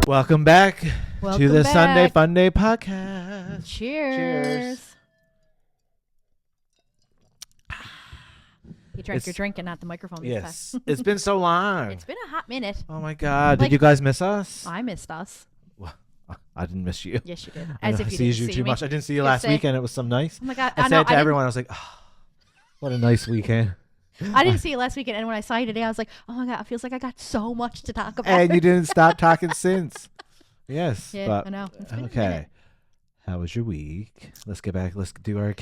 Welcome back to the back. Sunday Fun Day podcast. Cheers. You drank your drink and not the microphone this Yes. time. It's been so long. It's been a hot minute. Oh my God. Like- Did you guys miss us? I missed us. Well, I didn't miss you. Yes, you did. I As know if I you seized didn't you see too me. much. I didn't see you You last say- weekend. It was so nice. Oh my God. I said to everyone, I was like, oh, what a nice weekend. I didn't see you last weekend, and when I saw you today, I was like, oh my God, it feels like I got so much to talk about. And you didn't stop talking since. Yes. Yeah, but, I know. It's been a okay. minute. How was your week? Let's get back. Let's do our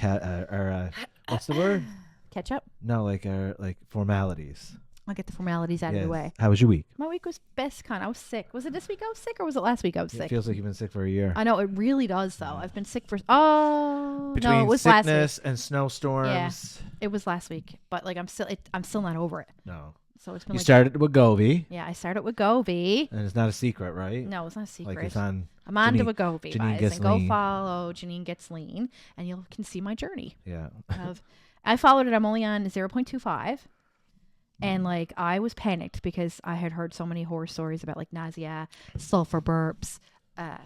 what's the word? Catch up. No, like our formalities. I'll get the formalities out of the way. How was your week? My week was best kind. I was sick. Was it this week I was sick, or was it last week I was It sick? feels like you've been sick for a year. I know, it really does, though. I've been sick for... Between no, it was last week. sickness and snowstorms. It was last week, but like I'm still not over it. No. So it's been You like... started with Wegovy. Yeah, I started with Wegovy. And it's not a secret, right? No, it's not a secret. Like it's on. I'm on to Janine- Wegovy, Janine guys. Gets And go Lean. follow Janine Gets Lean, and you can see my journey. Yeah. I followed it. I'm only on 0.25. And like I was panicked because I had heard so many horror stories about like nausea, sulfur burps,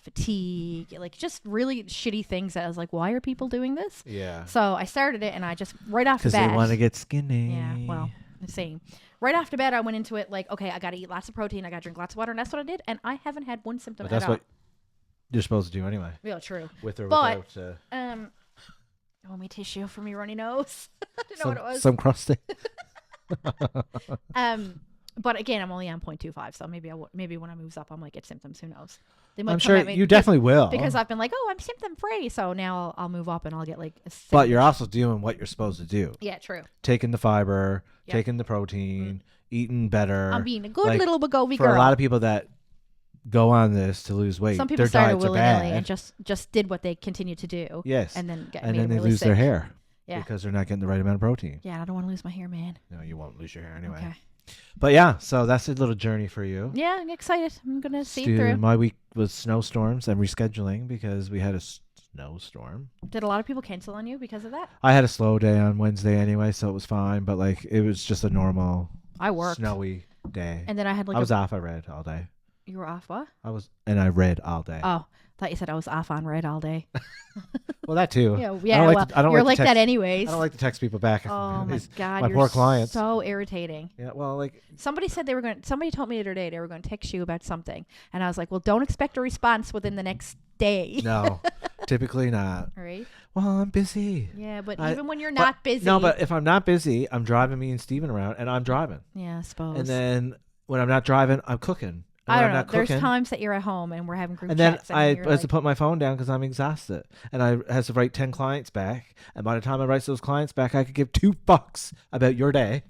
fatigue, like just really shitty things that I was like, why are people doing this? Yeah. So I started it, and I just right off the Because bat. they want to get skinny. Yeah, well, the same. Right off the bat, I went into it like, okay, I got to eat lots of protein, I got to drink lots of water, and that's what I did. And I haven't had one symptom But that's at all. what you're supposed to do anyway. Yeah, true. With or But, without. You want me tissue for me runny nose? I didn't know what it was. Some crusty. But again, I'm only on 0.25, so maybe when I moves up, I might get symptoms. Who knows? They might I'm come sure at me you definitely will. because I've been like, oh, I'm symptom free, so now I'll move up and I'll get like a But you're also doing what you're supposed to do. yeah, true. Taking the fiber, Yep. taking the protein, eating better. I'm being a good Like, little Wegovy for girl. a lot of people that go on this to lose weight, Some people their started diets are willy-nilly bad. and just did what they continue to do. Yes. And then and made then them they really lose sick. their hair. Yeah. Because they're not getting the right amount of protein. Yeah, I don't want to lose my hair, man. No, you won't lose your hair anyway. Okay. But yeah, so that's a little journey for you. Yeah, I'm excited. I'm gonna see Stu, it through. my week was snowstorms and rescheduling because we had a snowstorm. Did a lot of people cancel on you because of that? I had a slow day on Wednesday anyway, so it was fine. But like, it was just a normal I worked. snowy day. And then I had like I was off. I read all day. You were off what? And I read all day. Oh, thought you said I was off on red all day. Well, that too. Yeah, I don't well, I don't you're like like to that text, anyways. I don't like to text people back. Oh my God, my you're poor clients. so irritating. Yeah, well, like Somebody said somebody told me the other day they were going to text you about something. And I was like, well, don't expect a response within the next day. no, typically not. Right? Well, I'm busy. Yeah, but I- even when you're but- not busy. No, but if I'm not busy, I'm driving me and Steven around, and I'm driving. Yeah, I suppose. And then when I'm not driving, I'm cooking. And I when don't I'm know. not cooking, There's times that you're at home and we're having group and then chats. I you're have to like, put my phone down because I'm exhausted, and I have to write 10 clients back. And by the time I write those clients back, I could give $2 about your day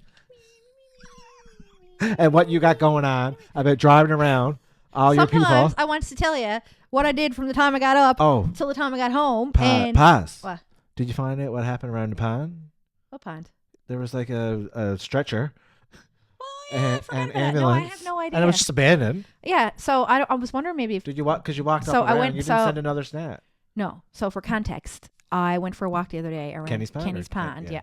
and what you got going on about driving around all your people. sometimes I want to tell you what I did from the time I got up Oh, till the time I got home. and pause. What? Did you find out what happened around the pond? What pond? There was like a stretcher Oh, yeah, I forgot and about that. ambulance. No, I have no idea. And it was just abandoned. Yeah, so I was wondering maybe if Did you walk? Because you walked So up I around. went- You didn't so- send another snap. no. So for context, I went for a walk the other day around Kenny's Pond or- Pond, yeah. yeah.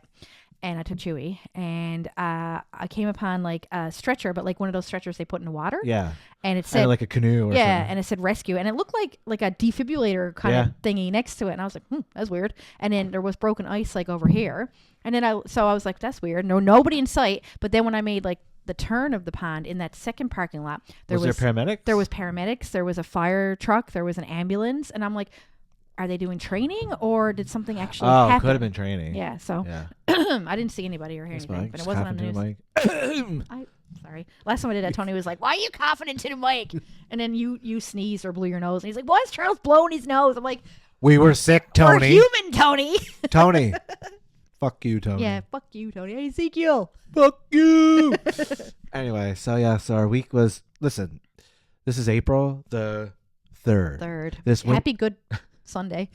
And I took Chewy, and I came upon like a stretcher, but like one of those stretchers they put in the water. Yeah. And it And said like a canoe or yeah, something. and it said rescue, and it looked like a defibrillator kind Yeah. of thingy next to it, and I was like, that's weird. And then there was broken ice like over here, and then I was like, that's weird. Nobody in sight. But then when I made like the turn of the pond in that second parking lot, there was there paramedics? there was paramedics, there was a fire truck, there was an ambulance, and I'm like, are they doing training or did something actually Oh, happen? could have been training. Yeah, so Yeah. I didn't see anybody or hear That's anything, Mike. but Just it wasn't on the coughing news. to the mic. Sorry. Last time I did that, Tony was like, why are you coughing into the mic? And then you sneezed or blew your nose. And he's like, why is Charles blowing his nose? I'm like, We were sick, we're Tony. human, Tony. Tony. Fuck you, Tony. Yeah, fuck you, Tony. Hey, Ezekiel. Fuck you. Anyway, so our week was, listen, this is April the 3rd. Third. This win- Happy Good Sunday.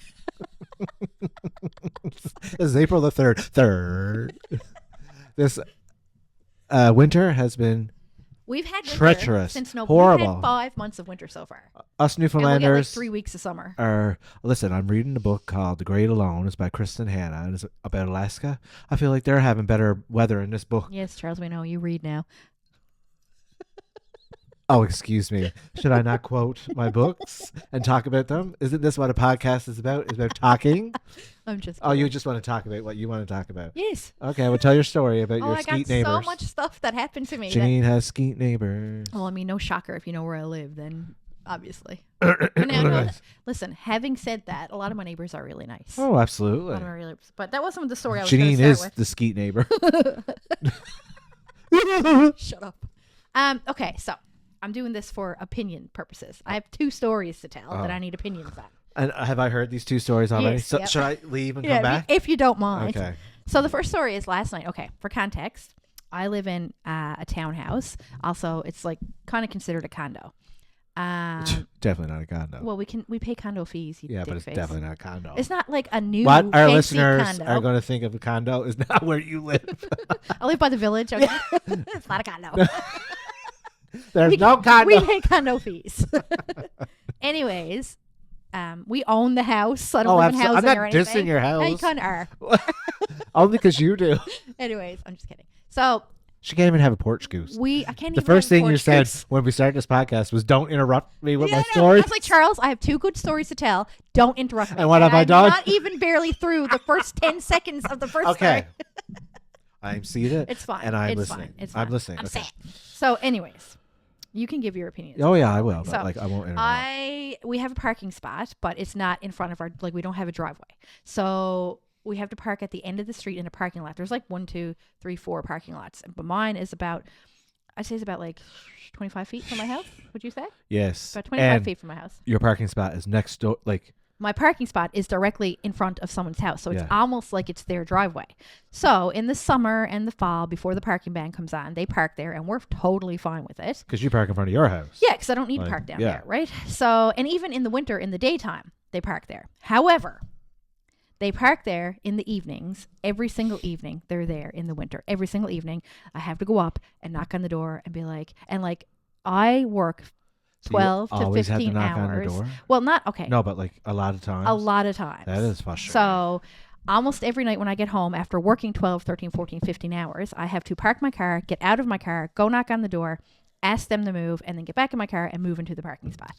This is April the 3rd. This winter has been We've had winter treacherous, since November. horrible. We've had 5 months of winter so far. Us And we'll get like Newfoundlanders 3 weeks of summer. are, listen, I'm reading a book called The Great Alone. It's by Kristen Hanna, and it's about Alaska. I feel like they're having better weather in this book. Yes, Charles, we know. You read now. Oh, excuse me. Should I not quote my books and talk about them? Isn't this what a podcast is about? It's about talking? I'm just Oh, kidding. you just want to talk about what you want to talk about. Yes. Okay, well, tell your story about Oh, your I got skeet neighbors. so much stuff that happened to me. Janine has skeet neighbors. Well, I mean, no shocker if you know where I live, then obviously. But now, no, listen, having said that, a lot of my neighbors are really nice. Oh, A absolutely. lot of my really, but that wasn't the story I was going Janine to is start the skeet neighbor. with. Shut up. Okay, so I'm doing this for opinion purposes. I have 2 stories to tell that I need opinions on. And have I heard these 2 stories already? Yes, So yep. should I leave and come back? If you don't mind. Okay. So the first story is last night. Okay, for context, I live in a townhouse. Also, it's like kind of considered a condo. Definitely not a condo. Well, we pay condo fees. You Yeah, but it's dickface. definitely not a condo. It's not like a new What our fancy listeners condo. are going to think of a condo is not where you live. I live by the village. Okay? It's not a condo. There's no condo. We pay condo fees. Anyways, we own the house. I don't live in housing I'm not or anything. dissing your Yeah, you house. kind of are. Only because you do. Anyways, I'm just kidding. So She can't even have a porch goose. I can't The even. first have a thing you porch said goose. when we started this podcast was, "Don't interrupt me with Yeah, my I know. I stories." was like, Charles, I have 2 good stories to tell. Don't interrupt me. And what have I I'm done? Not even barely through the first 10 seconds of the first Okay. story. I'm seated. It's fine. And I'm It's listening. fine. It's I'm fine. listening. I'm Okay. set. So, anyways, you can give your opinions. Oh yeah, I will. But So, like, I won't interrupt. We have a parking spot, but it's not in front of our, like, we don't have a driveway. So we have to park at the end of the street in a parking lot. There's like 1, 2, 3, 4 parking lots. But mine is about, I'd say it's about like 25 feet from my house. Would you say? Yes. About 25 and feet from my house. your parking spot is next door. Like, My parking spot is directly in front of someone's house. So it's Yeah. almost like it's their driveway. So in the summer and the fall, before the parking ban comes on, they park there and we're totally fine with it. because you park in front of your house. Yeah, because I don't need to Like, park down yeah. there, right? So, and even in the winter, in the daytime, they park there. However, they park there in the evenings. Every single evening, they're there in the winter. Every single evening, I have to go up and knock on the door and be like, I work So you 12 to always have to 15 knock on the hours. door? Well, not, okay. No, but like a lot of times. A lot of times. That is frustrating. So almost every night when I get home after working 12, 13, 14, 15 hours, I have to park my car, get out of my car, go knock on the door, ask them to move, and then get back in my car and move into the parking spot.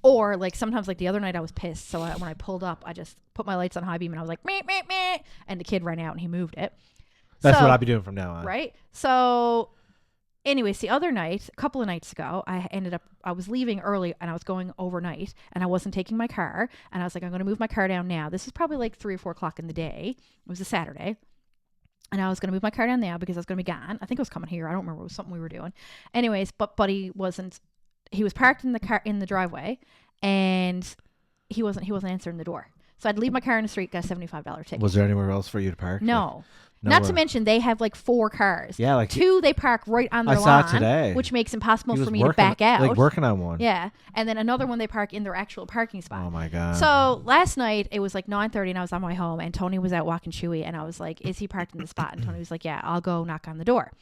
Or like sometimes like the other night I was pissed. So when I pulled up, I just put my lights on high beam and I was like, meh, meh, meh, and the kid ran out and he moved it. That's So- what I'll be doing from now on. Right? So anyways, the other night, a couple of nights ago, I was leaving early and I was going overnight and I wasn't taking my car. And I was like, I'm going to move my car down now. This is probably like 3 or 4 o'clock in the day. It was a Saturday. And I was going to move my car down now because I was going to be gone. I think it was coming here. I don't remember. It was something we were doing. Anyways, but Buddy wasn't, he was parked in the car in the driveway and he wasn't answering the door. So I'd leave my car in the street, got a $75 ticket. Was there anywhere else for you to park? No. Like, Not to nowhere? mention they have like 4 cars. Yeah, like 2 they park right on I their saw it lawn, today. which makes it impossible He was for me to working- back out. Like working on one. Yeah, and then another one they park in their actual parking spot. Oh my god. So last night it was like 9:30 and I was on my way home and Tony was out walking Chewy and I was like, "Is he parked in the spot?" And Tony was like, "Yeah, I'll go knock on the door."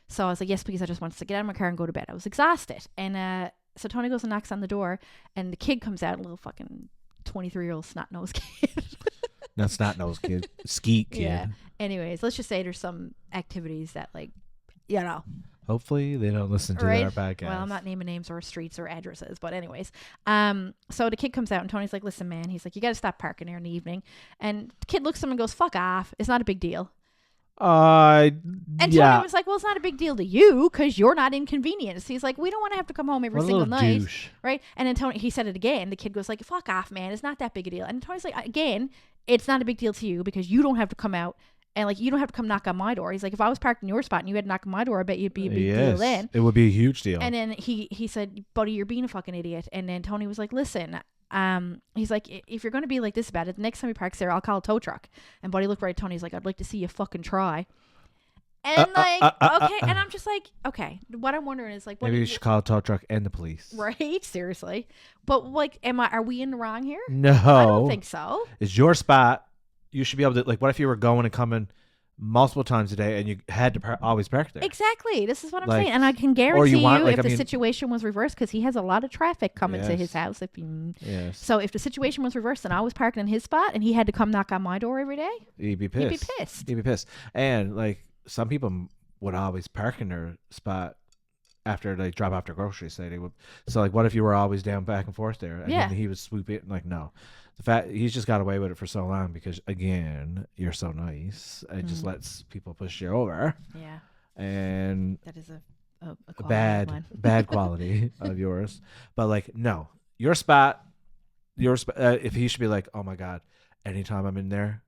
So I was like, "Yes, please. I just wanted to get out of my car and go to bed." I was exhausted, and so Tony goes and knocks on the door, and the kid comes out, a little fucking 23-year-old snot-nosed kid. That's not nose kid. Skeet kid. Yeah. Anyways, let's just say there's some activities that, like, you know. Hopefully they don't listen to Right? our podcast. Well, I'm not naming names or streets or addresses, but anyways. So the kid comes out and Tony's like, "Listen, man," he's like, "you got to stop parking there in the evening." And the kid looks at him and goes, "Fuck off. It's not a big deal." And yeah. Tony was like, "Well, it's not a big deal to you because you're not inconvenienced." He's like, "We don't want to have to come home every What a single little night." douche. Right? And then Tony, he said it again. The kid goes like, "Fuck off, man. It's not that big a deal." And Tony's like, "Again, it's not a big deal to you because you don't have to come out and like you don't have to come knock on my door." He's like, "If I was parked in your spot and you had to knock on my door, I bet you'd be a big deal then." It would be a huge deal. And then he said, "Buddy, you're being a fucking idiot." And then Tony was like, "Listen, he's like, if you're going to be like this about it, the next time he parks there, I'll call a tow truck." And Buddy looked right at Tony. He's like, "I'd like to see you fucking try." And okay. And I'm just like, okay. What I'm wondering is like, what Maybe do you should call a tow truck and the police. right? Seriously. But like, are we in the wrong here? No. I don't think so. It's your spot. You should be able to, like, what if you were going and coming multiple times a day and you had to always park there? Exactly. This is what I'm Like, saying. And I can guarantee you, want, like, if I the mean- situation was reversed, because he has a lot of traffic coming to his Yes. house. Yes. So if the situation was reversed and I was parking in his spot and he had to come knock on my door every day, He'd be he'd pissed. be pissed. He'd be pissed. And, like, some people would always park in their spot after they drop off their groceries. Say they would. So like, what if you were always down back and forth there, and Yeah. then he would swoop it? Like, no, the fact he's just got away with it for so long because again, you're so nice. It just lets people push you over. Yeah. And That is a quality of bad mine. bad quality of yours. But like, no, your spot. If he should be like, oh my god, anytime I'm in there,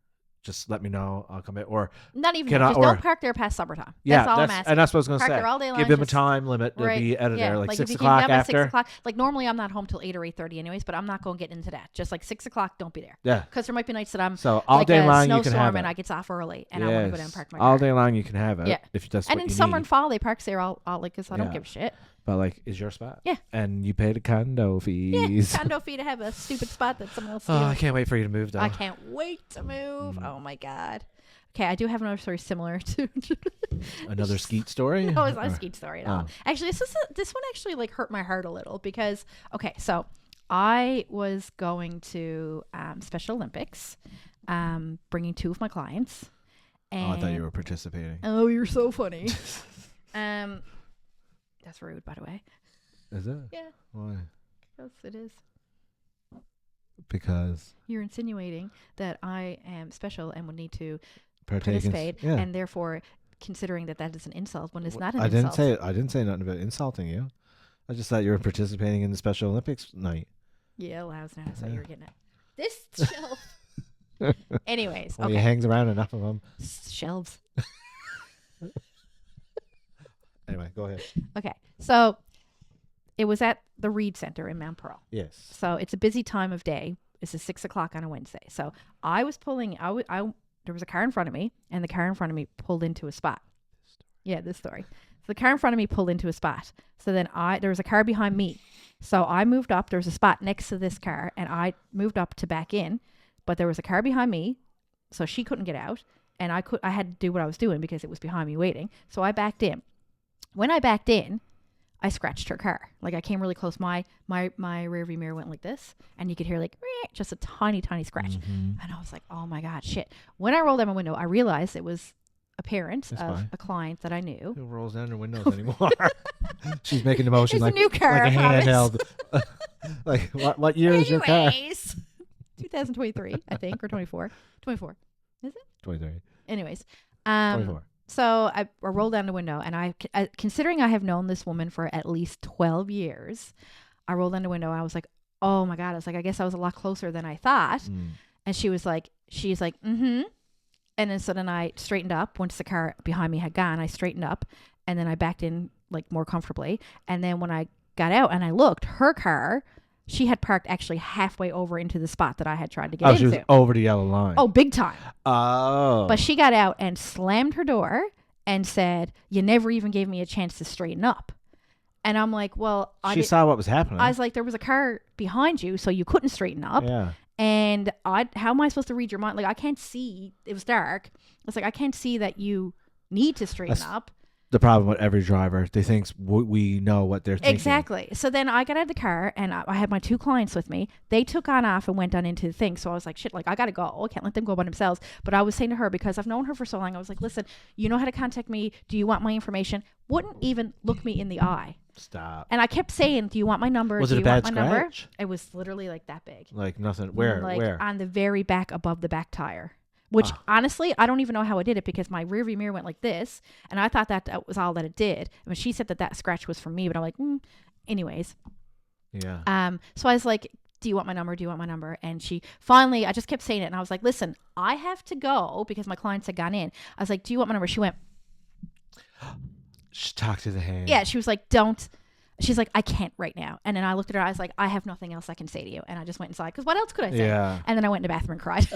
just let me know. I'll come in. Or Not even Can that. I- Just or- don't park there past suppertime. yeah, That's all I'm asking. and that's what I was gonna Park say. there all day long. Give him a just- time limit to right. be out of Yeah, there, like if 6 you can o'clock get up at after. 6 o'clock. Like normally I'm not home till 8 or 8:30 anyways, but I'm not going to get into that. Just like 6 o'clock, don't be there. Yeah. Because there might be nights that I'm So all like day a long you can snowstorm have it. and I get off early and I want to go down and park my car. All day long you can have it. Yeah. If that's And what in you summer need. and fall they parks there all like because I don't Yeah. give a shit. But like, is your spot? Yeah. And you pay the condo fees. Yeah, condo fee to have a stupid spot that someone else Oh, I steals. can't wait for you to move though. I can't wait to move. Oh my god. Okay, I do have another story similar to Another skeet story? No, it's not a Or- skeet story at all. Oh. Actually, this one actually like hurt my heart a little because so I was going to Special Olympics, bringing 2 of my clients. Oh, And I thought you were participating. Oh, you're so funny. That's rude, by the way. Is it? Yeah. Why? Yes, it is. Because You're insinuating that I am special and would need to participate. participate, Yeah. and therefore considering that is an insult when it's not an I insult. didn't say nothing about insulting you. I just thought you were participating in the Special Olympics night. Yeah, well, that's what Yeah. you were getting at. This shelf. Anyways, Well, okay. he hangs around enough of them. Shelves. Anyway, go ahead. Okay, so it was at the Reed Center in Mount Pearl. Yes. So it's a busy time of day. It's 6 o'clock on a Wednesday. So I was pulling. There was a car in front of me, and the car in front of me pulled into a spot. Yeah, this story. So the car in front of me pulled into a spot. So then there was a car behind me. So I moved up. There was a spot next to this car, and I moved up to back in. But there was a car behind me, so she couldn't get out, and I had to do what I was doing because it was behind me waiting. So I backed in. When I backed in, I scratched her car. Like I came really close. My rear view mirror went like this, and you could hear like just a tiny, tiny scratch. Mhm. And I was like, oh my God, shit. When I rolled down my window, I realized it was a parent That's of fine. a client that I knew. Who rolls down their windows anymore? She's making the motion It's like a new car, like a I promise. handheld. Like what year is your car? Anyways, 2023, I think, or 24. 24. Is it? 23. Anyways. 24. So I rolled down the window, and considering I have known this woman for at least 12 years, I rolled down the window, and I was like, oh my God. I was like, I guess I was a lot closer than I thought. Mm. And she's like, mm-hmm. And then so then I straightened up once the car behind me had gone. I straightened up, and then I backed in like more comfortably. And then when I got out and I looked, her car, she had parked actually halfway over into the spot that I had tried to get Oh, into. she was over the yellow line. Oh, big time. Oh. But she got out and slammed her door and said, you never even gave me a chance to straighten up. And I'm like, well, she saw what was happening. I was like, there was a car behind you, so you couldn't straighten up. Yeah. And how am I supposed to read your mind? Like, I can't see. It was dark. It's like, I can't see that you need to straighten up. The problem with every driver, they think we know what they're thinking. Exactly. So then I got out of the car, and I had my 2 clients with me. They took on off and went on into the thing. So I was like, shit, like, I got to go. I can't let them go by themselves. But I was saying to her, because I've known her for so long, I was like, listen, you know how to contact me. Do you want my information? Wouldn't even look me in the eye. Stop. And I kept saying, do you want my number? Was Do it a you bad want my number? scratch? It was literally like that big. Like nothing. Where? Like Where? on the very back above the back tire. Which honestly, I don't even know how I did it because my rearview mirror went like this, and I thought that was all that it did. I mean, she said that scratch was from me, but I'm like, anyways. Yeah. So I was like, do you want my number? Do you want my number? And she finally, I just kept saying it, and I was like, listen, I have to go because my clients had gone in. I was like, do you want my number? She went, She talked to the hand. yeah. She was like, don't. She's like, I can't right now. And then I looked at her. I was like, I have nothing else I can say to you. And I just went inside because what else could I say? Yeah. And then I went in the bathroom and cried.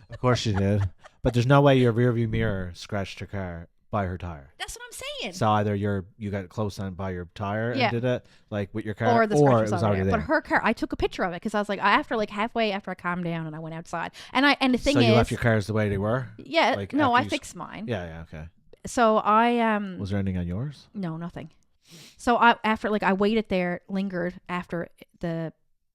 Of course she did. But there's no way your rearview mirror scratched her car by her tire. That's what I'm saying. So either you got close on by your tire Yeah. and did it, like with your car, or the scratch it was already there. But her car, I took a picture of it because I was like, halfway after I calmed down and I went outside. And the thing so is, you left your cars the way they were? yeah, like, no, after I you fixed mine. Yeah, okay. So I Was there anything on yours? no, nothing. So I waited there, lingered after the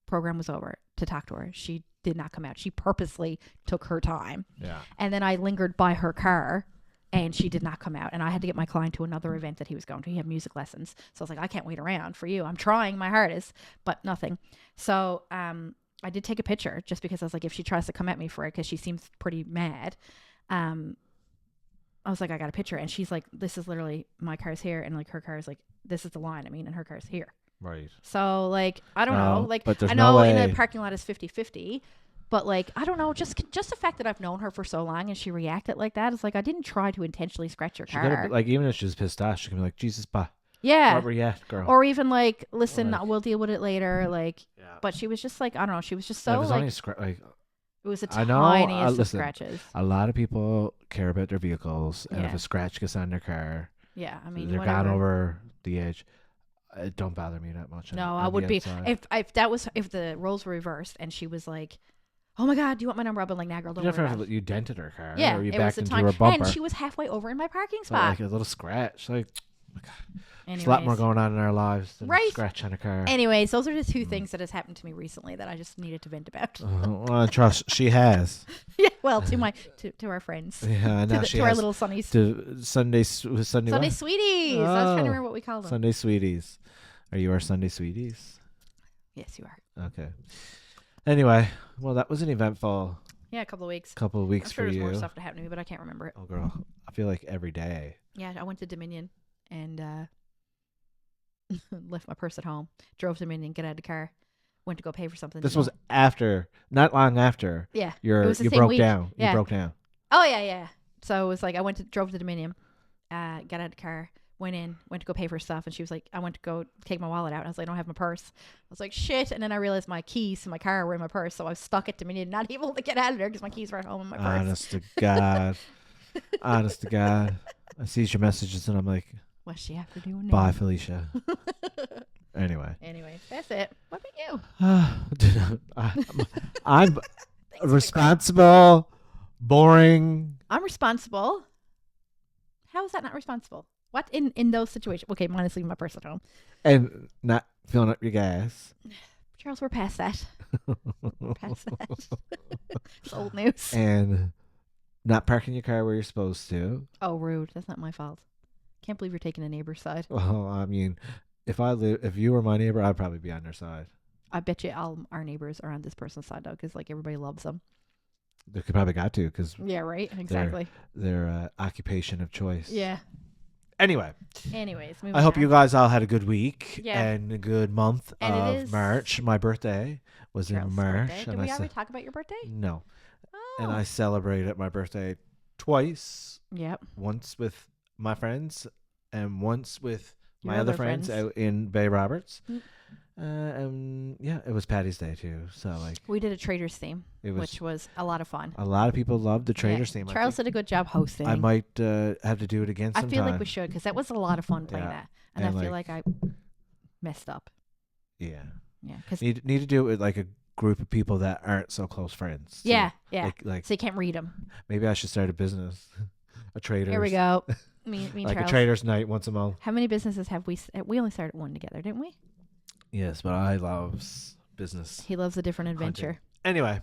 program was over to talk to her. She did not come out. She purposely took her time. Yeah. And then I lingered by her car And she did not come out. And I had to get my client to another event that he was going to. He had music lessons. So I was like, I can't wait around for you. I'm trying my hardest, but nothing. So I did take a picture just because I was like, if she tries to come at me for it, because she seems pretty mad. I was like, I got a picture. And she's like, this is literally my car's here. And like her car is like, this is the line. I mean, and her car's here. Right. So like, I don't know. Like, but there's I know no in way. the parking lot is 50-50. But like, I don't know, just the fact that I've known her for so long and she reacted like that is like, I didn't try to intentionally scratch her She car. could have, like, even if she was pissed off, she could be like, Jesus, bah. Yeah. Where were you at, girl? Or even like, listen, Like- we'll deal with it later. Like, Yeah. but she was just like, I don't know, she was just If so it's like, only like, it was the I know, tiniest of listen, scratches. a lot of people care about their vehicles, and if Yeah. a scratch gets on their car, Yeah, I mean, they're whatever. gone over the edge. It don't bother me that much. No, on I the would be outside. if the roles were reversed and she was like, "Oh my God, do you want my number?" I'd be like, "Nah, girl, don't You worry never about have, it." you dented her car, Yeah, or you it was backed the into time, her bumper, and she was halfway over in my parking but, spot. like a little scratch. Like, Anyways, there's a lot more going on in our lives than Right. a scratch on a car. Anyways, those are the two things that has happened to me recently that I just needed to vent about. Well, trust she has. Yeah, well, to our friends, Yeah, now she to our has. little sunnies, To Sunday Sunday what? sweeties. I was trying to Oh. remember what we call them. Sunday sweeties. Are you our Sunday sweeties? Yes, you are. Okay. Anyway, well, that was an eventful Yeah, a couple of weeks. couple of I'm weeks sure for there's you. more stuff to happen to me, but I can't remember it. Oh, girl, I feel like every day. Yeah, I went to Dominion and left my purse at home. Drove to Dominion, get out of the car, went to go pay for something. This didn't was know- after, not long after. yeah. You was the same broke week. down. Yeah. You broke down. Oh yeah. So it was like I drove to Dominion, got out of the car, went to go pay for stuff, and she was like, I went to go take my wallet out, and I was like, I don't have my purse. I was like, shit, and then I realized my keys to my car were in my purse, so I was stuck at Dominion, not able to get out of there because my keys were at home in my purse. Honest to God. Honest to God. I see your messages and I'm like, What's she after doing now? bye, Felicia. Anyway. Anyway, that's it. What about you? I'm responsible, boring. I'm responsible. How is that not responsible? What in those situations? Okay, minus leaving my purse at home. And not filling up your gas. Charles, we're past that. Past that. It's old news. And not parking your car where you're supposed to. Oh, rude. That's not my fault. Can't believe you're taking the neighbor's side. Well, I mean, if you were my neighbor, I'd probably be on their side. I bet you all our neighbors are on this person's side though, because like everybody loves them. They could probably got to because Yeah, right. Exactly. their occupation of choice. Yeah. Anyway, Anyways, moving I hope on. you guys all had a good week Yeah. and a good month And it of is March. My birthday was Charles' in March, birthday. Did and we I already talk about your birthday? no, Oh. and I celebrated my birthday twice. Yep. Once with my friends and once with Your my other other friends friends. out in Bay Roberts. Mm. And yeah, it was Patty's Day too. So like We did a Traders theme, it was which was a lot of fun. a lot of people loved the Traders theme. Charles did a good job hosting. I might have to do it again I sometime. feel like we should because that was a lot of fun playing Yeah. that, and And, I feel like I messed up. Yeah. Yeah, because Need to do it with like a group of people that aren't so close friends. too. yeah. Like So you can't read them. maybe I should start a business. A traders. Here we go. Me and Like Charles. a traders night once a month. How many businesses have we? We only started one together, didn't we? Yes, but I love business. He loves a different Hunting. adventure. Anyway,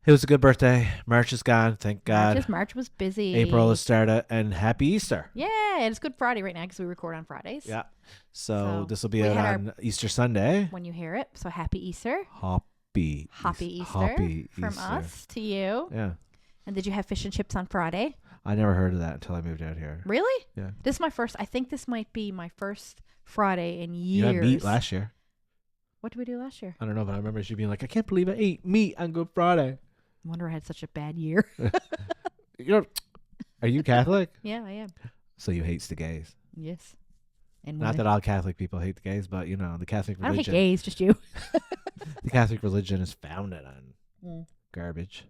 it was a good birthday. March is gone. Thank God. March was busy. April has started, and happy Easter. Yeah, and it's Good Friday right now because we record on Fridays. Yeah. So So this will be we out had our- on Easter Sunday. When you hear it, so happy Easter. Happy Happy Easter from us to you. Yeah. And did you have fish and chips on Friday? I never heard of that until I moved out here. Really? Yeah. This is my first. I think this might be my first Friday in You years. had meat last year. What did we do last year? I don't know, but I remember you being like, I can't believe I ate meat on Good Friday. I wonder I had such a bad year. You know, are you Catholic? Yeah, I am. So you hate the gays. Yes. And Not that all Catholic people hate the gays, but you know, the Catholic I don't hate religion. gays, just you. The Catholic religion is founded on Mm. garbage.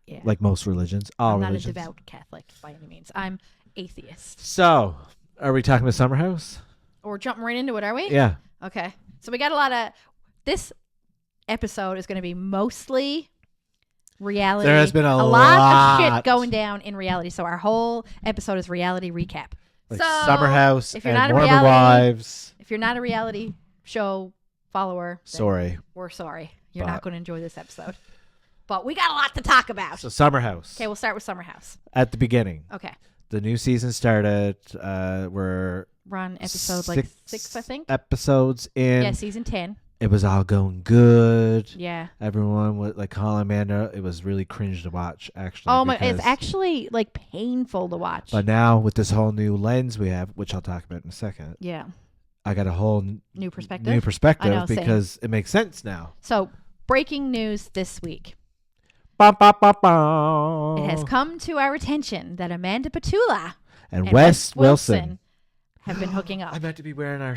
Yeah. Like most religions. All I'm religions. not a devout Catholic by any means. I'm atheist. So, are we talking about Summer House? Or jumping right into it, are we? Yeah. Okay. So we got a lot of. This episode is going to be mostly reality. There has been a lot of shit lot. going down in reality. So our whole episode is reality recap. Like So, Summer House if you're and not a Mormon reality- Wives. If you're not a reality show follower, then Sorry. we're sorry. You're But- not going to enjoy this episode. But we got a lot to talk about. So Summer House. Okay, we'll start with Summer House. At the beginning. Okay. The new season started. We're We're on episode 6, I think. Episodes in. Yeah, season 10. It was all going good. Yeah. Everyone would like calling Amanda. It was really cringe to watch, actually. Oh my! It's actually like painful to watch. But now with this whole new lens we have, which I'll talk about in a second. Yeah. I got a whole new perspective. I know, same. because it makes sense now. So, breaking news this week. Ba, ba, ba, ba. It has come to our attention that Amanda Petula and Wes Wilson have been hooking up. I meant to be wearing our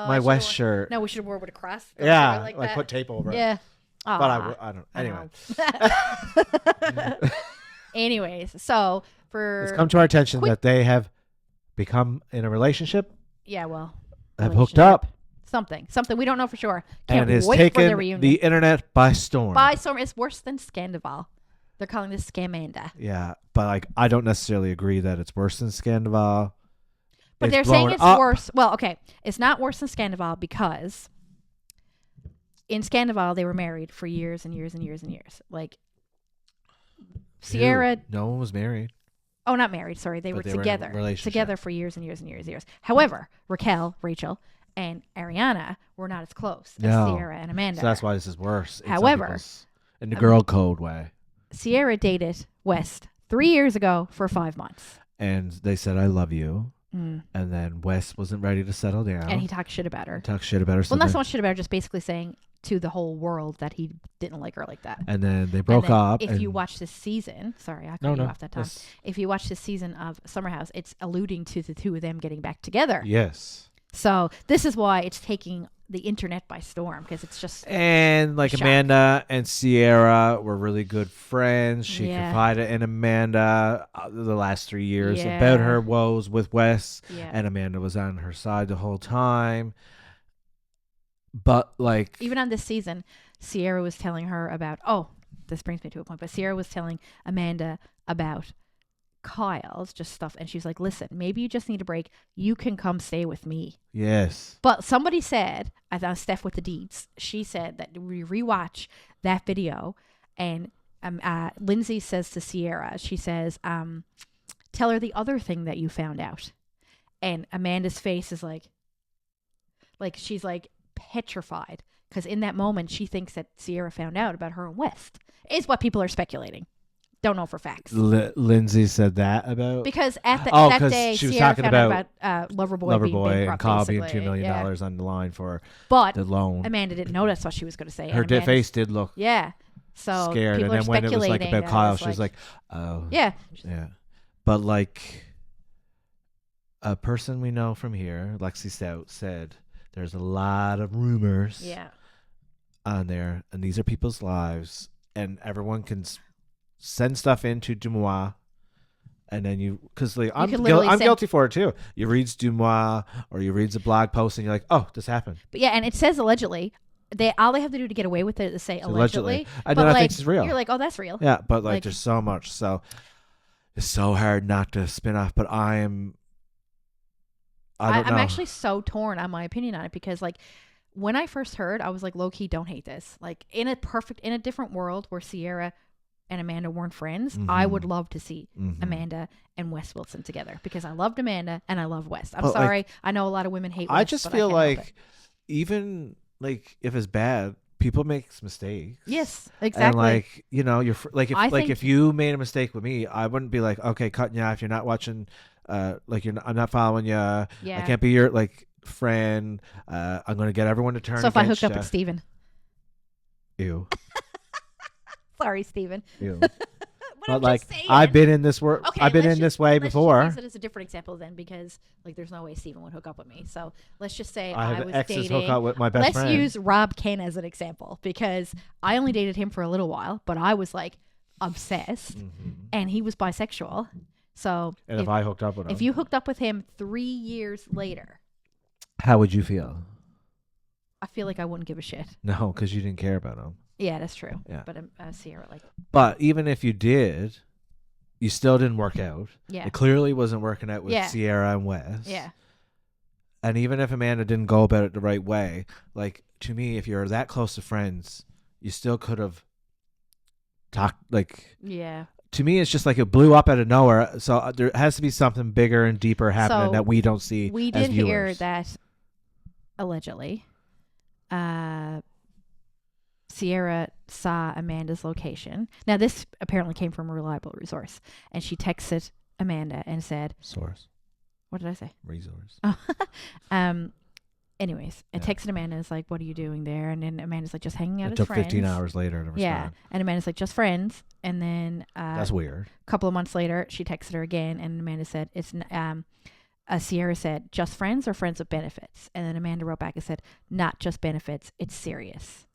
my West shirt. No, we should have worn with a cross. Yeah, like put tape over it. Yeah. But I don't. Anyway. Anyways, so it's come to our attention that they have become in a relationship. Yeah, well. Have hooked up. Something we don't know for sure. Can't and it's wait for their taken reunion. the internet by storm. It's worse than Scandival. They're calling this Scamanda. Yeah, but like I don't necessarily agree that it's worse than Scandival. But they're saying it's worse. Well, okay, it's not worse than Scandival because in Scandival they were married for years and years and years and years. Like Sierra. No one was married. Oh, not married. Sorry, they were together. Relationship. Together for years and years and years and years. However, Rachel, and Ariana were not as close as Sierra and Amanda. So that's why this is worse. However, in the girl code way. Sierra dated West 3 years ago for 5 months. And they said, I love you. And then West wasn't ready to settle down. And he talked shit about her. Well, not so much shit about her, just basically saying to the whole world that he didn't like her like that. And then they broke up. If you watch this season, sorry, I cut you off that time. If you watch this season of Summer House, it's alluding to the two of them getting back together. Yes. So this is why it's taking the internet by storm, because it's just Amanda and Sierra were really good friends. She confided in Amanda the last 3 years about her woes with Wes, and Amanda was on her side the whole time. But like even on this season, Sierra was telling her about this brings me to a point, but Sierra was telling Amanda about Kyle's just stuff, and she was like, listen, maybe you just need a break. You can come stay with me. Yes. But somebody said, I thought Steph with the deeds, she said that we rewatch that video, and Lindsay says to Sierra, she says, tell her the other thing that you found out. And Amanda's face is like she's like petrified, because in that moment she thinks that Sierra found out about her and West, is what people are speculating. Don't know for facts. Lindsay said that about, because at that day she was Sierra talking found out about Loverboy being bankrupt, and Kyle being basically. $2 million on the line for but the loan. Amanda didn't know that's what she was going to say. Her face did look so scared, and then when it was like about Kyle, she was like, oh yeah. But like a person we know from here, Lexi Stout, said there's a lot of rumors on there, and these are people's lives, and everyone can send stuff into Dumois, and then because like, I'm guilty for it too. You read Dumois or you read the blog post, and you're like, oh, this happened. But and it says allegedly. All they have to do to get away with it is say allegedly. And then I think it's real. You're like, oh, that's real. Yeah, but like there's so much, so it's so hard not to spin off. But I'm actually so torn on my opinion on it, because like when I first heard, I was like, low key, don't hate this. Like in a different world where Sierra and Amanda weren't friends, I would love to see Amanda and Wes Wilson together, because I loved Amanda and I love Wes. I'm sorry, I know a lot of women hate Wes. I just feel like even like if it's bad, people make mistakes. Yes, exactly. And like you're like if you made a mistake with me, I wouldn't be like, okay, cutting you off. You're not watching. I'm not following you. I can't be your friend. I'm gonna get everyone to turn. So if I hooked up with Steven. Ew. Sorry, Steven. Ew. But like I've been in this work. Okay, I've been in this way before. Let's use it as a different example then, because like there's no way Steven would hook up with me. So let's just say I was exes dating. Hook up with my best friend. Let's use Rob Ken as an example, because I only dated him for a little while, but I was like obsessed, and he was bisexual. So if I hooked up with him, if you hooked up with him 3 years later, how would you feel? I feel like I wouldn't give a shit. No, because you didn't care about him. Yeah, that's true. Yeah. But Sierra But even if you did, you still didn't work out. Yeah. It clearly wasn't working out with Sierra and Wes. Yeah. And even if Amanda didn't go about it the right way, like to me, if you're that close to friends, you still could have talk like. Yeah. To me, it's just like it blew up out of nowhere. So there has to be something bigger and deeper happening that we don't see. We as did viewers. hear that allegedly, Sierra saw Amanda's location. Now, this apparently came from a reliable resource, and she texted Amanda and said, "Source." What did I say? Resource. Anyways, I texted Amanda. It's like, what are you doing there? And then Amanda's like, just hanging out as took friends. 15 hours later to respond. Yeah, and Amanda's like, just friends. And then that's weird. A couple of months later, she texted her again, and Amanda said, Sierra said, just friends or friends with benefits? And then Amanda wrote back and said, not just benefits, it's serious.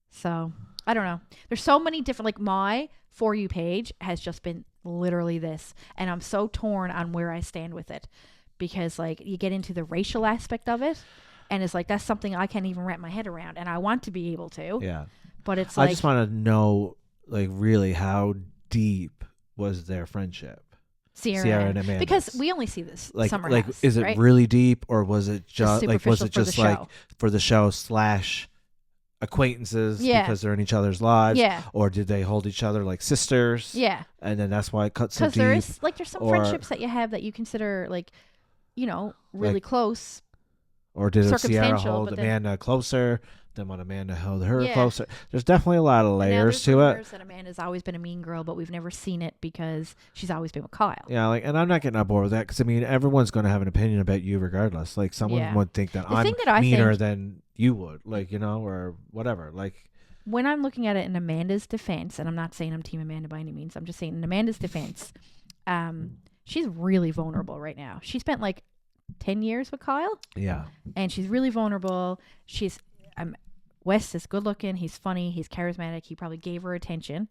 So I don't know. There's so many different, like my For You page has just been literally this, and I'm so torn on where I stand with it, because like you get into the racial aspect of it. And it's like, that's something I can't even wrap my head around. And I want to be able to. Yeah. But it's like, I just want to know, like, really how deep was their friendship? Sierra and Amanda. Because we only see this summer like, house, is it right? really deep, or was it just like, was it just like for the show / acquaintances because they're in each other's lives? Yeah. Or did they hold each other like sisters? Yeah. And then that's why it cuts so deep. Because there's some friendships that you have that you consider like, really like, close. Or did Sierra hold Amanda closer than when Amanda held her closer? There's definitely a lot of layers to it. That Amanda's always been a mean girl, but we've never seen it because she's always been with Kyle. Yeah, and I'm not getting on board with that because everyone's going to have an opinion about you regardless. Like someone would think that I'm meaner than you would, or whatever. Like when I'm looking at it in Amanda's defense, and I'm not saying I'm Team Amanda by any means. I'm just saying in Amanda's defense, she's really vulnerable right now. She spent 10 years with Kyle. Yeah. And she's really vulnerable. Wes is good looking. He's funny. He's charismatic. He probably gave her attention.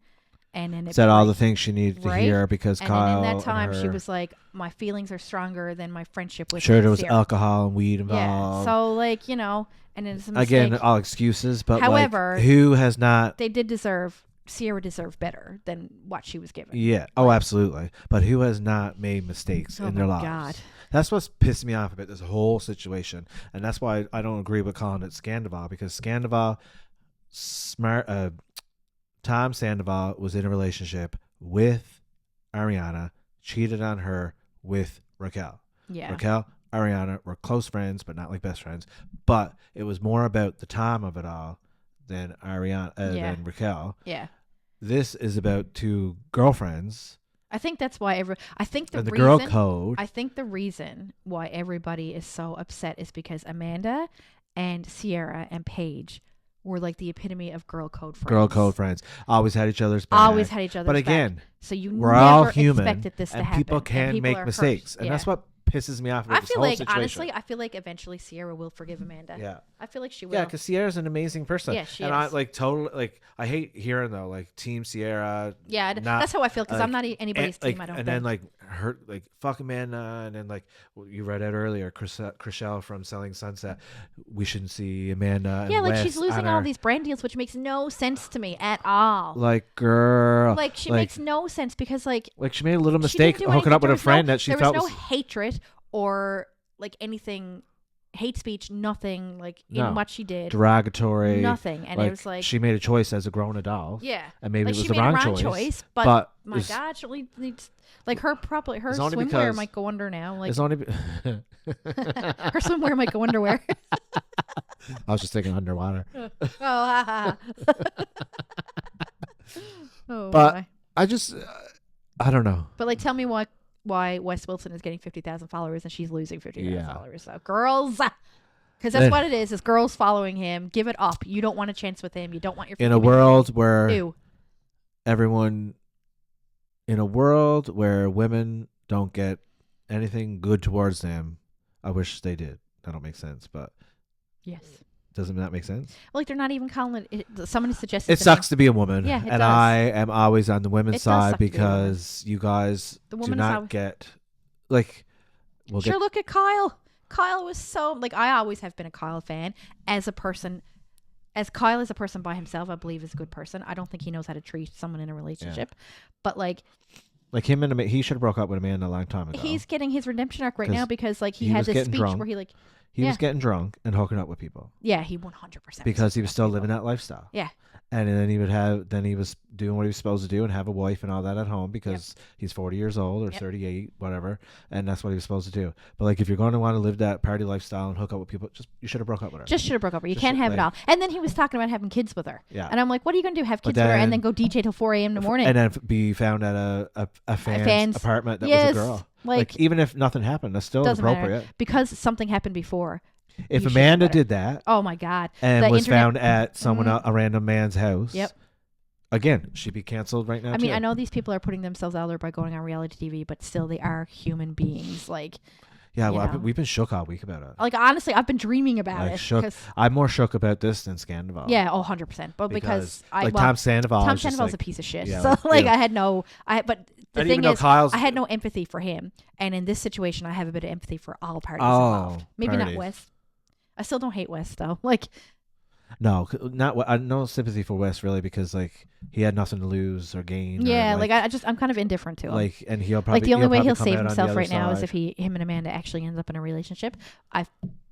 And then said all the things she needed to hear because Kyle. And in that time, she was like, my feelings are stronger than my friendship with Sure, there was alcohol and weed involved. Yeah. So, and it's a mistake. Again, all excuses. But however, who has not. Sierra deserved better than what she was given. Yeah. Oh, absolutely. But who has not made mistakes in their lives? God. That's what's pissed me off about this whole situation. And that's why I don't agree with calling it Scandival, because Scandival, Tom Sandoval was in a relationship with Ariana, cheated on her with Raquel. Yeah. Raquel, Ariana were close friends, but not like best friends. But it was more about the time of it all than than Raquel. Yeah. This is about two girlfriends. I think that's why the girl code. I think the reason why everybody is so upset is because Amanda and Sierra and Paige were like the epitome of girl code friends. Girl code friends. Always had each other's back. But again, so we're never all human, expected this to happen. People can make mistakes. And that's what pisses me off about this whole situation. Honestly, I feel like eventually Sierra will forgive Amanda. Yeah. I feel like she will. Yeah, because Sierra's an amazing person. Yeah, she is. And I hate hearing though, Team Sierra. Yeah, that's how I feel because I'm not anybody's team. I don't think. And then her fuck Amanda, and then you read out earlier, Chriselle from Selling Sunset. We shouldn't see Amanda. Yeah, and she's losing all these brand deals, which makes no sense to me at all. Girl, she makes no sense because she made a little mistake hooking up with a friend that she felt there was no hatred or anything. Hate speech, nothing in what she did. Derogatory. Nothing. And it was she made a choice as a grown adult. Yeah. And maybe it was the wrong choice. But my God, she needs her swimwear might go under now. It's only her swimwear might go underwear. I was just thinking underwater. But I just I don't know. But tell me why Wes Wilson is getting 50,000 followers and she's losing 50,000 followers. So girls, because that's what it is girls following him. Give it up. You don't want a chance with him. You don't want your in a world where women don't get anything good towards them. I wish they did. That don't make sense, but yes. Doesn't that make sense? Well, they're not even calling it. Somebody suggested it sucks to be a woman. Yeah, it and does. I am always on the women's side because you guys do not get look at Kyle. Kyle was so I always have been a Kyle fan as a person. As Kyle is a person by himself, I believe is a good person. I don't think he knows how to treat someone in a relationship, but him and he should have broke up with Amanda a long time ago. He's getting his redemption arc right now because he had this speech where he He was getting drunk and hooking up with people. Yeah, he 100%. Because he was still living that lifestyle. Yeah. And then he was doing what he was supposed to do and have a wife and all that at home because he's 40 years old or 38, whatever. And that's what he was supposed to do. But like, if you're going to want to live that party lifestyle and hook up with people, you should have broke up with her. Just should have broke up with her. You can't have it all. And then he was talking about having kids with her. Yeah. And I'm like, what are you going to do? Have kids with her and then go DJ till 4 a.m. in the morning? And then be found at a fan's apartment that was a girl. Like, even if nothing happened, that's still appropriate. Matter. Because something happened before. If Amanda did that. Oh my God. And was found at a random man's house. Yep. Again, she'd be canceled right now. I mean, I know these people are putting themselves out there by going on reality TV, but still they are human beings. Like, yeah, well, we've been shook all week about it. Like, honestly, I've been dreaming about it. Shook. I'm more shook about this than Scandival. Yeah, 100%. But because Tom Sandoval's a piece of shit. Yeah, so but the thing is, Kyle's, I had no empathy for him. And in this situation, I have a bit of empathy for all parties involved. Maybe not West. I still don't hate West though. Like, no sympathy for West really, because like he had nothing to lose or gain. Yeah, I'm kind of indifferent to him. Like, and he'll probably the only way he'll save himself right now is if him and Amanda actually ends up in a relationship. I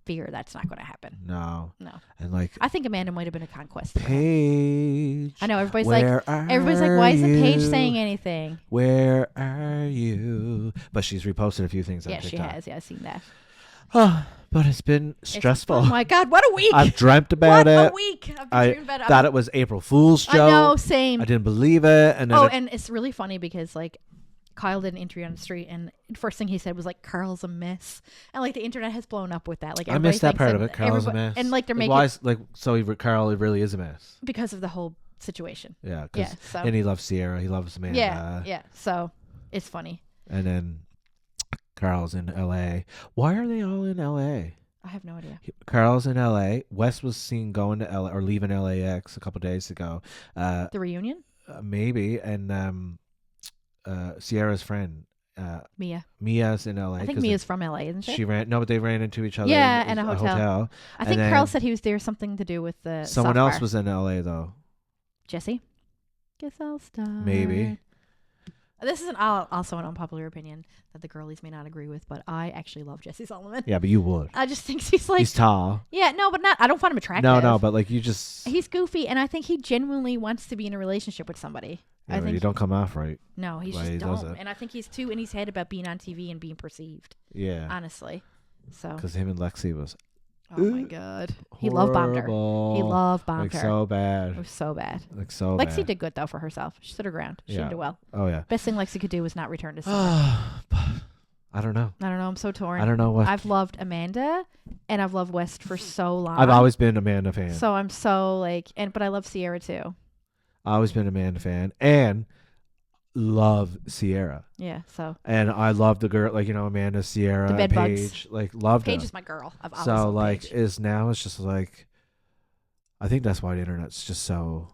fear that's not going to happen. No. And I think Amanda might have been a conquest. Paige, I know everybody's like, why isn't Paige saying anything? Where are you? But she's reposted a few things on TikTok. She has. Yeah, I've seen that. But it's been stressful. Oh my God, what a week! I've dreamt about it. What a week! I thought it was April Fool's joke. I know, same. I didn't believe it. And then and it's really funny because like Kyle did an interview on the street, and the first thing he said was like, "Carl's a mess," and like the internet has blown up with that. Like, I missed that part of it. Carl's a mess, and like they're making Carl really is a mess because of the whole situation. Yeah, and he loves Sierra. He loves Amanda. Yeah. So it's funny. And then Carl's in L.A. Why are they all in L.A.? I have no idea. Carl's in L.A. Wes was seen going to L.A. or leaving LAX a couple days ago. The reunion? Maybe. And Sierra's friend, Mia's in L.A. I think Mia's from L.A., isn't she? But they ran into each other in a hotel. I think Carl said he was there something to do with the someone else was in L.A. though. Jesse? Guess I'll start. Maybe. This is also an unpopular opinion that the girlies may not agree with, but I actually love Jesse Solomon. Yeah, but you would. I just think he's tall. Yeah, no, but I don't find him attractive. No, but like he's goofy, and I think he genuinely wants to be in a relationship with somebody. Yeah, I think you don't come off right. No, he's just dumb, and I think he's too in his head about being on TV and being perceived. Yeah, honestly. So because him and Lexi was. Oh my God. He loved bombed her. He loved bombed her. So bad. It was so bad. So bad. Lexi did good though for herself. She stood her ground. She did well. Oh yeah. Best thing Lexi could do was not return to Summer. I don't know. I'm so torn. I don't know what. I've loved Amanda and I've loved West for so long. I've always been an Amanda fan. So I'm so but I love Sierra too. I've always been an Amanda fan and love Sierra. Yeah, so. And I love the girl, Amanda, Sierra, the Paige. Loved Paige her. is my girl. I've always loved Paige. It's just like, I think that's why the internet's just so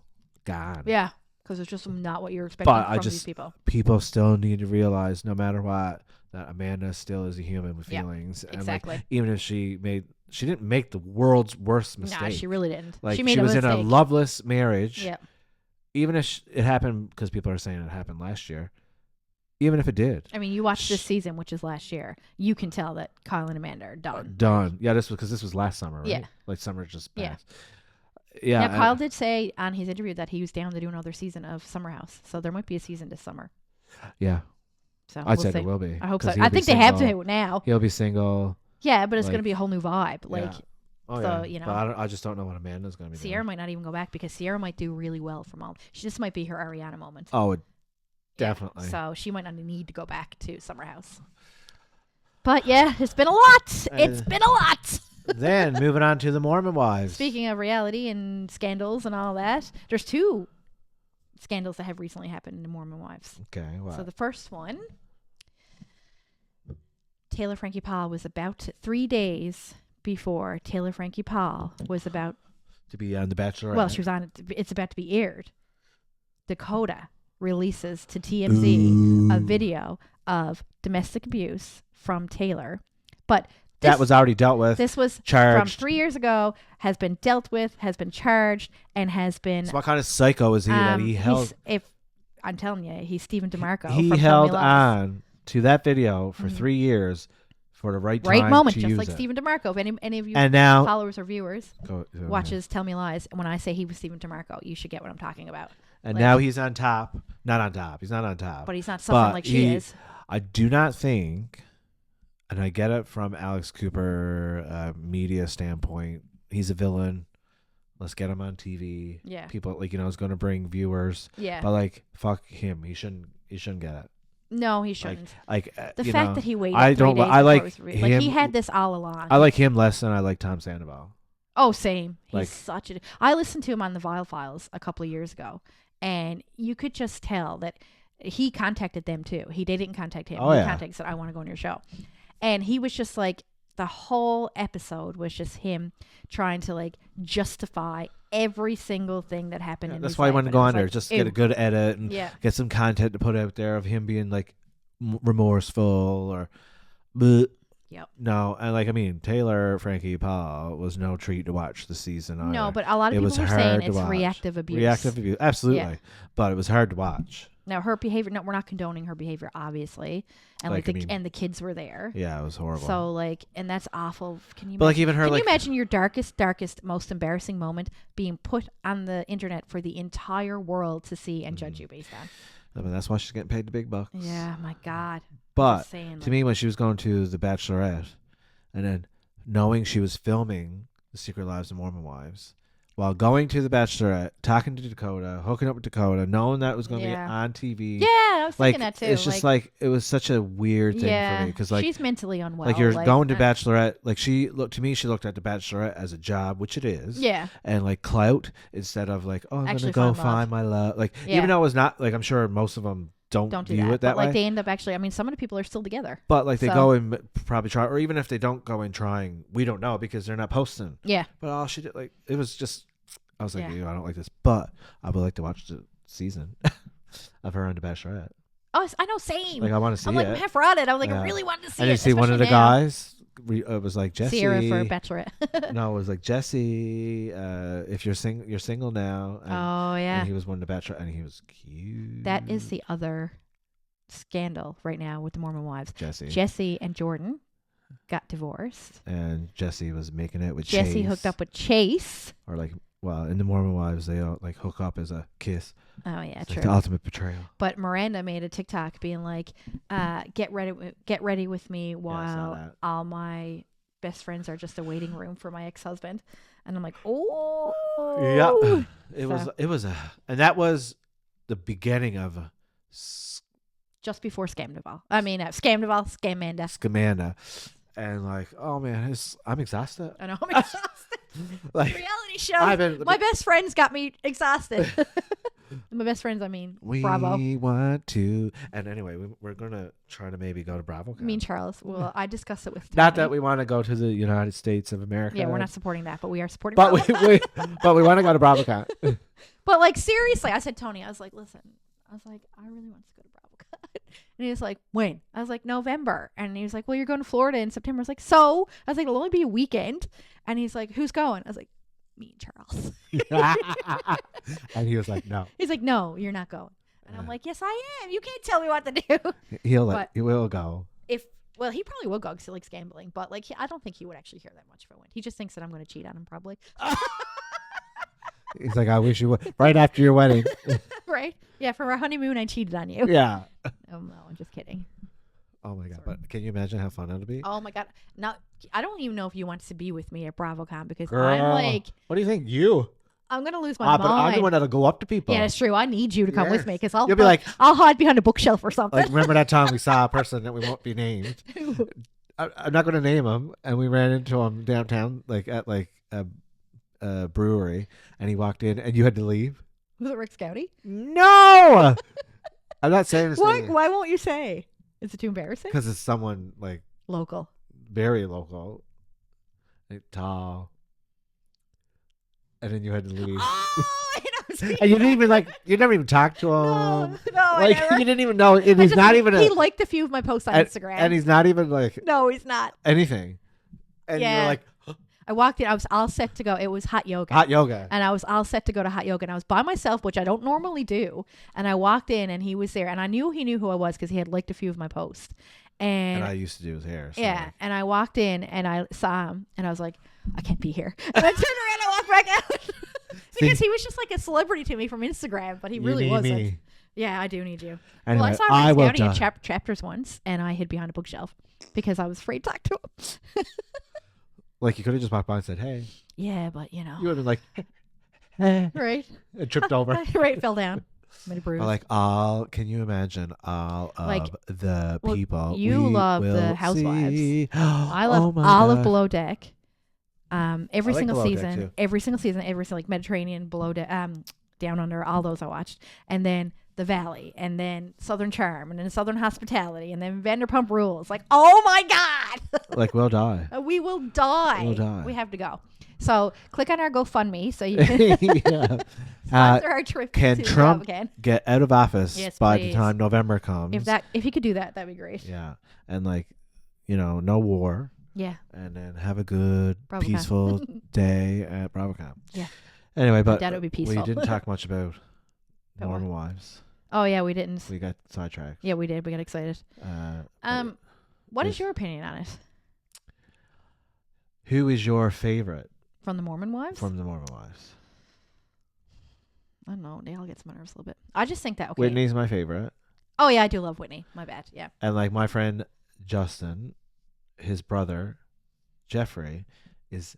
gone. Yeah, because it's just not what you're expecting from these people. People still need to realize, no matter what, that Amanda still is a human with feelings. And exactly. Even if she didn't make the world's worst mistake. No, she really didn't. She was in a loveless marriage. Yeah. Even if it happened, because people are saying it happened last year. Even if it did. I mean, you watched this season, which is last year. You can tell that Kyle and Amanda are done. Done. Yeah, this was last summer, right? Yeah. Like summer just passed. Yeah. Now, Kyle did say on his interview that he was down to do another season of Summer House. So there might be a season this summer. Yeah. So I'd say there will be. I hope so. I think they have to now. He'll be single. Yeah, but it's going to be a whole new vibe. Oh, so, yeah. But I just don't know what Amanda's going to be Sierra might not even go back because Sierra might do really well from all. This might be her Ariana moment. Oh, definitely. Yeah, so she might not need to go back to Summer House. But yeah, it's been a lot. It's been a lot. Then moving on to the Mormon Wives. Speaking of reality and scandals and all that, there's 2 scandals that have recently happened in the Mormon Wives. Okay, wow. So the first one, Taylor Frankie Paul was about 3 days before Taylor Frankie Paul was about to be on The Bachelorette. Well, she was on it. It's about to be aired. Dakota releases to TMZ a video of domestic abuse from Taylor, but that was already dealt with. This was charged from 3 years ago. Has been dealt with. Has been charged and has been. So what kind of psycho is he that he held? I'm telling you, he's Stephen DeMarco. He held on to that video for 3 years. for the right time moment, to just use like it. Stephen DeMarco. If any of you And now followers or viewers go watches Tell Me Lies, and when I say he was Stephen DeMarco, you should get what I'm talking about. And now he's on top. Not on top. He's not on top. But he's not suffering like she is. I do not think, and I get it from Alex Cooper, media standpoint. He's a villain. Let's get him on TV. Yeah. People is going to bring viewers. Yeah. But like, fuck him. He shouldn't get it. No, he shouldn't. The fact that he waited I 3 don't. days I like him, like he had this all along. I like him less than I like Tom Sandoval. Oh, same. He's such a. I listened to him on the Vile Files a couple of years ago, and you could just tell that he contacted them too. They didn't contact him. Oh, he yeah. contacted, said, "I want to go on your show," and he was just like, the whole episode was just him trying to like justify every single thing that happened. In That's his why I life. want to And go it was on there, like, just ew. get a good edit and get some content to put out there of him being like remorseful or. Bleh. Yep. No, and Taylor Frankie Paul was no treat to watch the season either. No, but a lot of people were saying it's reactive abuse. Reactive abuse, absolutely. Yeah. But it was hard to watch. Now her behavior. No, we're not condoning her behavior, obviously, and and the kids were there. Yeah, it was horrible. So and that's awful. Can you? But even her, can you imagine your darkest, most embarrassing moment being put on the internet for the entire world to see and judge you based on? I mean, that's why she's getting paid the big bucks. Yeah, my God. But to me, when she was going to The Bachelorette, and then knowing she was filming The Secret Lives of Mormon Wives, while going to The Bachelorette, talking to Dakota, hooking up with Dakota, knowing that it was going to be on TV. Yeah, I was thinking that too. It's just it was such a weird thing for me because she's mentally unwell. Like you're going to Bachelorette, she looked at The Bachelorette as a job, which it is. Yeah. And clout instead of I'm gonna go find my love. Even though it was not I'm sure most of them don't do it that way. But they end up actually. Some of the people are still together. But they go and probably try, or even if they don't go in trying, we don't know because they're not posting. Yeah. But all she did, it was just. I was like, I don't like this, but I would like to watch the season of her on The Bachelorette. Oh, I know, same. I want to see it. I'm half on it. I was I really wanted to see it. And you see one of the guys. It was like Jesse. Sierra for Bachelorette. No, it was like Jesse. If you're single now. And, and he was one of the Bachelorette, and he was cute. That is the other scandal right now with the Mormon Wives. Jesse and Jordan got divorced, and Jesse was making it with Chase. Jesse hooked up with Chase, or in the Mormon Wives, they all hook up as a kiss. Oh yeah, it's true. The ultimate betrayal. But Miranda made a TikTok being like, "Get ready with me while all my best friends are just a waiting room for my ex-husband," and I'm like, "Oh, yeah." It was and that was the beginning of just before Scamdival. I mean, Scamanda. And oh man, I'm exhausted. I know I'm exhausted. Reality show. My best friends got me exhausted. My best friends, Bravo. We want to. And anyway, we're going to try to maybe go to Bravo. Me and Charles. Well, I discussed it with Tony. Not that we want to go to the United States of America. Yeah, we're not supporting that, but we are supporting But we want to go to BravoCon. But seriously, I said, Tony, I was like, listen, I really want to go to BravoCon. And he was like, when? I was like, November. And he was like, well, you're going to Florida in September. I was like, so? I was like, it'll only be a weekend. And he's like, who's going? I was like, me and Charles. And he was like, no. He's like, no, you're not going. And I'm like, yes, I am. You can't tell me what to do. He will go. Well, he probably will go because he likes gambling. But I don't think he would actually hear that much if I went. He just thinks that I'm going to cheat on him probably. He's like, I wish you would. Right after your wedding. Right? Yeah, for our honeymoon, I cheated on you. Yeah. Oh, no, I'm just kidding. Oh, my God. But can you imagine how fun it would be? Oh, my God. Now, I don't even know if you want to be with me at BravoCon because Girl, I'm like... What do you think? I'm going to lose my mind. But I'm the one that'll go up to people. Yeah, that's true. I need you to come with me because You'll be like... I'll hide behind a bookshelf or something. Remember that time we saw a person that we won't be named? I'm not going to name him. And we ran into him downtown at a brewery, and he walked in, and you had to leave. Was it Rick Scouty? No! I'm not saying this. Why won't you say? Is it too embarrassing? Because it's someone local. Very local. Tall. And then you had to leave. Oh, and you didn't even you never even talked to him. No, I never. You didn't even know. And he's not even he liked a few of my posts on Instagram. And he's not even no, he's not. Anything. And you're like, I walked in. I was all set to go. It was hot yoga. And I was all set to go to hot yoga. And I was by myself, which I don't normally do. And I walked in, and he was there. And I knew he knew who I was because he had liked a few of my posts. And I used to do his hair. So yeah. And I walked in and I saw him and I was like, I can't be here. And I turned around and walked back out. Because he was just like a celebrity to me from Instagram, but he really wasn't. Me. Yeah, I do need you. Anyway, well, I saw him scouting at chapters once, and I hid behind a bookshelf because I was afraid to talk to him. Like, you could have just walked by and said, hey. Yeah, but you know. You would have been like, right. It tripped over. Right, fell down. Made a bruise. Like, can you imagine all of the people you love the Housewives. I love Olive Below Deck. Every single season, every like Mediterranean, Below Deck, Down Under, all those I watched. And then The Valley, and then Southern Charm, and then Southern Hospitality, and then Vanderpump Rules. Like, oh my God! Like, we'll die. We will die. We'll die. We have to go. So click on our GoFundMe so you can sponsor our trip. Can Trump get out of office by the time November comes? If he could do that, that'd be great. Yeah, and no war. Yeah. And then have a good, peaceful day at BravoCon. Yeah. Anyway, but that would be peaceful. We didn't talk much about Mormon Wives. Oh yeah, we didn't. We got sidetracked. Yeah, we did. We got excited. What is your opinion on it? Who is your favorite from the Mormon Wives? From the Mormon Wives. I don't know. They all get my nerves a little bit. I just think that Whitney's my favorite. Oh yeah, I do love Whitney. My bad. Yeah. And like my friend Justin, his brother Jeffrey, is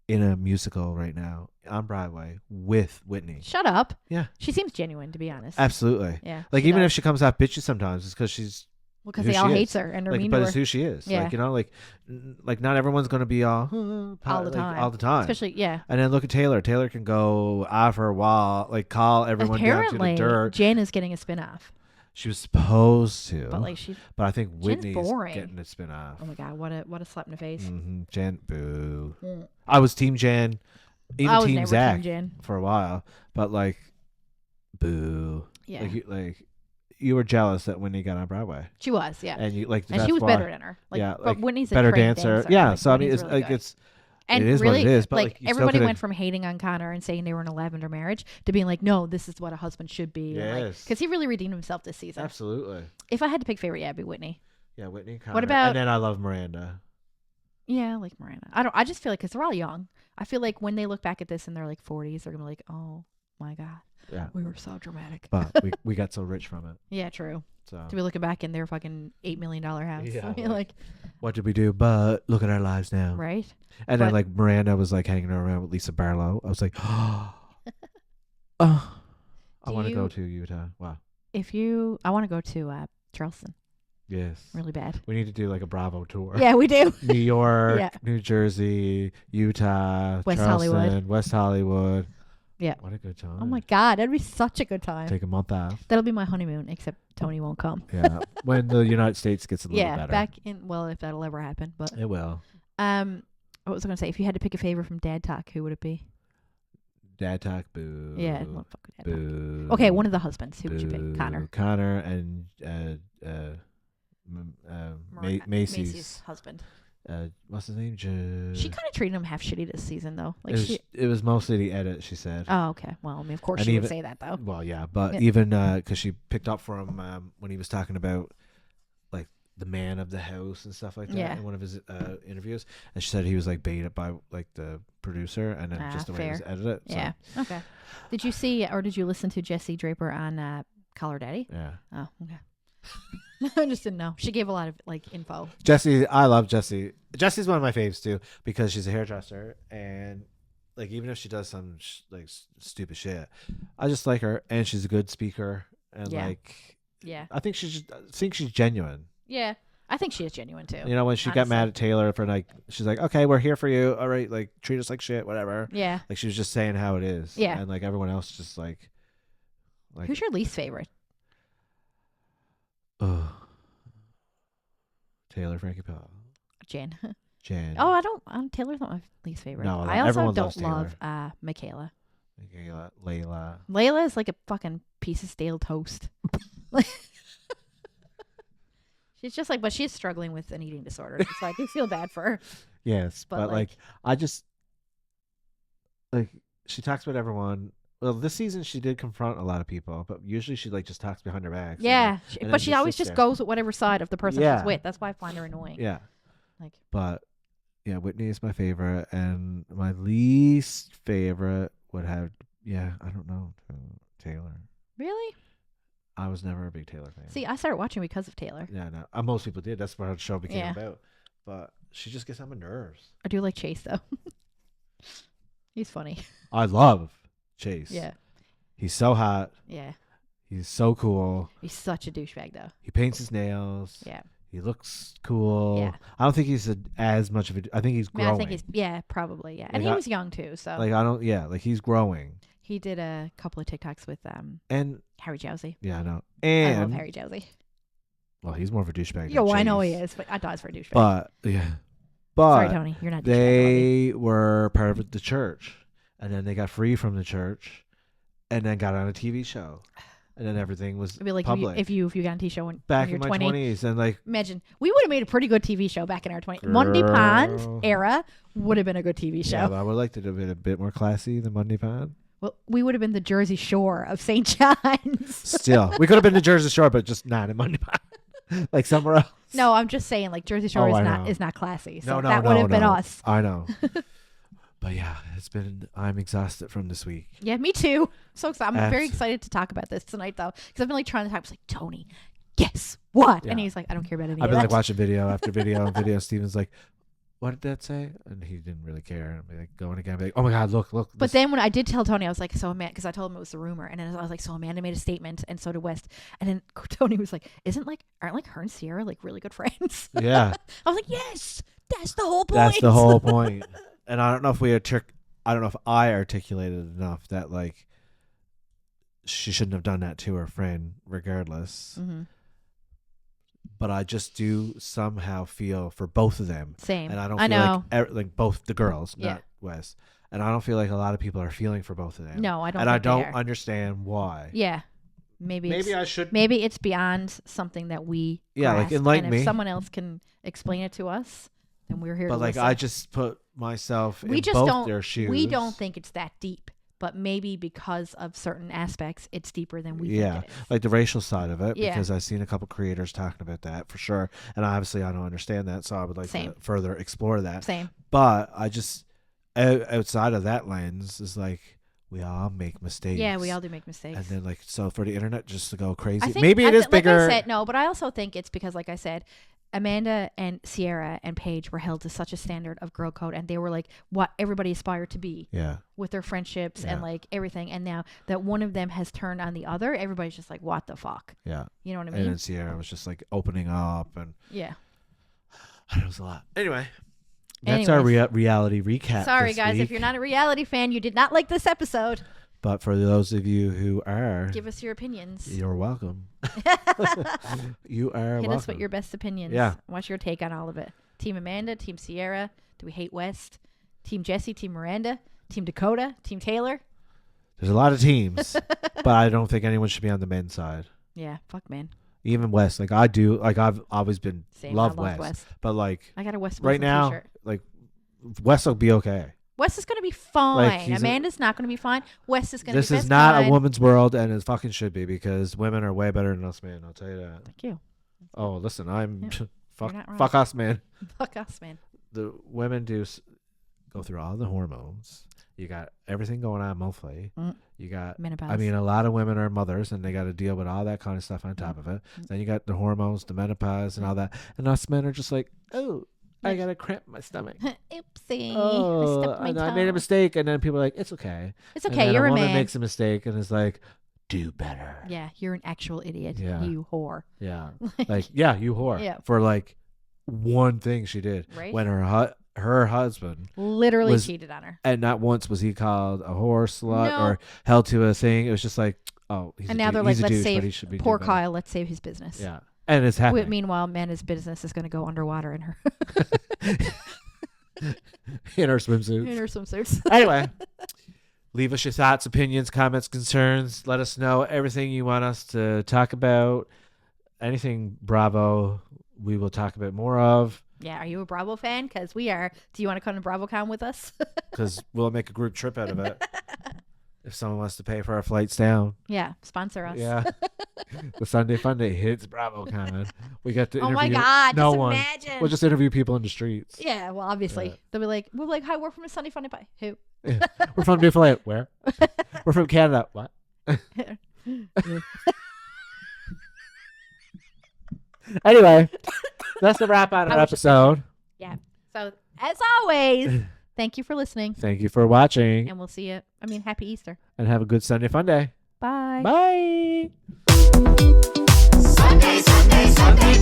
in a musical right now on Broadway with Whitney. Shut up. Yeah. She seems genuine, to be honest. Absolutely. Yeah. Like, even if she comes out bitchy sometimes, it's because she's... Well, because they all hates her and are mean to her. But it's who she is. Yeah. Like not everyone's going to be all the time. All the time. Especially, yeah. And then look at Taylor. Taylor can go off her wall, like call everyone down to the dirt. Jen is getting a spin-off. She was supposed to, but I think Whitney's getting a spin-off. Oh my God, what a slap in the face! Mm-hmm. Jen, boo. I was Team Jen, even Team Zach for a while, but boo. Yeah, you were jealous that Whitney got on Broadway. She was, yeah, and and she was better than her. But Whitney's a better dancer. Yeah, so Whitney's it's really it's. And it is really, what it is, but everybody went from hating on Connor and saying they were in a lavender marriage to being like, no, this is what a husband should be. Yes. Because he really redeemed himself this season. Absolutely. If I had to pick favorite, it'd be Whitney. Yeah, Whitney, Connor. What about... And then I love Miranda. Yeah, I like Miranda. I just feel like, because they're all young, I feel like when they look back at this in their 40s, they're going to be like, oh my God. Yeah. We were so dramatic. But we got so rich from it. Yeah, true. So to be looking back in their fucking $8 million house. Yeah, I mean, what did we do? But look at our lives now. Right. And then Miranda was hanging around with Lisa Barlow. I was like, I want to go to Utah. Wow. I want to go to Charleston. Yes. Really bad. We need to do a Bravo tour. Yeah, we do. New York, New Jersey, Utah, West Hollywood. Yeah. What a good time. Oh my God, that'd be such a good time. Take a month off. That'll be my honeymoon, except Tony won't come. Yeah. When the United States gets a little better. If that'll ever happen, but it will. What was I going to say? If you had to pick a favorite from Dad Talk, who would it be? Dad Talk, boo. Yeah, well, fuck with Dad boo. Talk. Okay, one of the husbands. Who boo. would you pick? Connor. Connor and Macy's husband. What's his name? She kind of treated him half shitty this season, though. It was mostly the edit, she said. Oh, okay. Well, I mean, of course she would say that, though. Well, yeah, but even because she picked up for him when he was talking about the man of the house and stuff like that in one of his interviews, and she said he was baited by the producer, and then just the way it was edited. Yeah. So. Okay. Did you see or did you listen to Jessie Draper on Call Her Daddy? Yeah. Oh, okay. I just didn't know. She gave a lot of info. Jessie, I love Jessie. Jessie's one of my faves too because she's a hairdresser, and even if she does some stupid shit, I just like her, and she's a good speaker, and I think she's genuine. Yeah, I think she is genuine too. When she got mad at Taylor for she's like, okay, we're here for you. All right, treat us like shit, whatever. Yeah. She was just saying how it is. Yeah. And everyone else just who's your least favorite? Oh. Taylor, Frankie Paul. Jen. Oh, Taylor's not my least favorite. No, I also don't love Michaela. Layla. Layla is like a fucking piece of stale toast. She's just but she's struggling with an eating disorder. So I do feel bad for her. Yes, but I just she talks about everyone Well, this season she did confront a lot of people, but usually she like just talks behind her back. Yeah, and but she always just there. goes with whatever side of the person Yeah. she's with. That's why I find her annoying. Yeah. Like, but yeah, Whitney is my favorite, and my least favorite would have I don't know, Taylor. Really? I was never a big Taylor fan. See, I started watching because of Taylor. Yeah, no, most people did. That's what the show became about. But she just gets on my nerves. I do like Chase though. He's funny. I love Chase. Yeah. He's so hot. Yeah. He's so cool. He's such a douchebag though. He paints his nails. Yeah. He looks cool. Yeah. I don't think he's as much of a. I think he's growing. I think he's probably yeah. And like he was young too, so like I don't like he's growing. He did a couple of TikToks with and Harry Jowsey. Yeah, I know. And I love Harry Jowsey. Well, he's more of a douchebag. Yo, I know he is, but I thought it's for a douchebag. But sorry, Tony, you're not. They were part of the church, and then they got free from the church, and then got on a TV show, and then everything was like public. If you got on a TV show when back in my 20s, and like imagine we would have made a pretty good TV show back in our 20s. Monday Pond era would have been a good TV show. Yeah, but I would like to have been a bit more classy than Monday Pond. Well, we would have been the Jersey Shore of St. John's. Still, we could have been the Jersey Shore, but just not in Monday Pond, like somewhere else. No, I'm just saying, like Jersey Shore is not classy. So that would have been us. I know. But yeah, I'm exhausted from this week. Yeah, me too. So excited. I'm very excited to talk about this tonight, though, because I've been like trying to talk. I was like, Tony, guess what? Yeah. And he's like, I don't care about any of that. I've been like watching video after video and video. Steven's like, what did that say? And he didn't really care. And I'd be like going again, like, oh my God, look. But then when I did tell Tony, I was like, so Amanda, because I told him it was a rumor, and then I was like, so Amanda made a statement, and so did West. And then Tony was like, aren't her and Sierra like really good friends? Yeah. I was like, yes, that's the whole point. That's the whole point. And I don't know if I articulated enough that like she shouldn't have done that to her friend, regardless. Mm-hmm. But I just do somehow feel for both of them. Same. And I don't feel like both the girls, not Wes. And I don't feel like a lot of people are feeling for both of them. No, I don't. And I don't understand why. Yeah. Maybe I should. Maybe it's beyond something that we. Like enlighten me. If someone else can explain it to us, then we're here. But to like listen. I just put myself in both their shoes. We don't think it's that deep. But maybe because of certain aspects, it's deeper than we think it is. Like the racial side of it, because I've seen a couple creators talking about that for sure. And obviously I don't understand that, so I would like to further explore that. Same. But I just, outside of that lens, is like, we all make mistakes. Yeah, we all do make mistakes. And then like, so for the internet just to go crazy, I think, maybe it is bigger. Like I said, no, but I also think it's because, like I said, Amanda and Sierra and Paige were held to such a standard of girl code, and they were like what everybody aspired to be with their friendships and like everything. And now that one of them has turned on the other, everybody's just like, what the fuck? Yeah. You know what I mean? And then Sierra was just like opening up and it was a lot. Anyway, that's our reality recap. Sorry, guys, if you're not a reality fan, you did not like this episode. But for those of you who are, give us your opinions. You're welcome. You are Hit welcome. us with your best opinions. Yeah. What's your take on all of it? Team Amanda, Team Sierra. Do we hate West? Team Jesse, Team Miranda, Team Dakota, Team Taylor. There's a lot of teams, but I don't think anyone should be on the men's side. Yeah, fuck man. Even West, like I do, like I've always been love West. West, but like I got a West right now, t-shirt. like West will be okay. West is going to be fine. Amanda's not going to be fine. West is going to be This is not a woman's world, and it fucking should be, because women are way better than us, man. I'll tell you that. Thank you. Oh, listen, I'm fuck us, man. Fuck us, man. The women do go through all the hormones. You got everything going on monthly. You got menopause. I mean, a lot of women are mothers, and they got to deal with all that kind of stuff on top of it. Then you got the hormones, the menopause, and all that. And us men are just like, oh, I got a cramp in my stomach. Oopsie. Oh, I made a mistake. And then people are like, it's okay. It's okay. You're a man. Makes a mistake and is like, do better. Yeah, you're an actual idiot. Yeah. You whore. Yeah. You whore. Yeah. For like one thing she did. Right. When her husband literally cheated on her. And not once was he called a whore, slut, or held to a thing. It was just like, oh, he's and a now they're like, let's save poor Kyle. Let's save his business. Yeah. And it's happening. Meanwhile, Amanda's business is going to go underwater in her. In her swimsuits. In her swimsuits. Anyway, leave us your thoughts, opinions, comments, concerns. Let us know everything you want us to talk about. Anything Bravo, we will talk about more of. Yeah, are you a Bravo fan? Because we are. Do you want to come to BravoCon with us? Because we'll make a group trip out of it. If someone wants to pay for our flights down. Yeah, sponsor us. Yeah. The Sunday Fun Day hits BravoCon. We got to interview. Oh my God! No just one. imagine. We'll just interview people in the streets. Yeah, well, obviously Yeah. they'll be like, we're like, hi, we're from a Sunday Fun Day Pie. Who? Yeah. We're from Newfoundland. Where? We're from Canada. What? Anyway, that's the wrap on our episode. Yeah. So as always, thank you for listening. Thank you for watching. And we'll see you. Happy Easter. And have a good Sunday Fun Day. Bye. Bye. Sunday, Sunday, Sunday,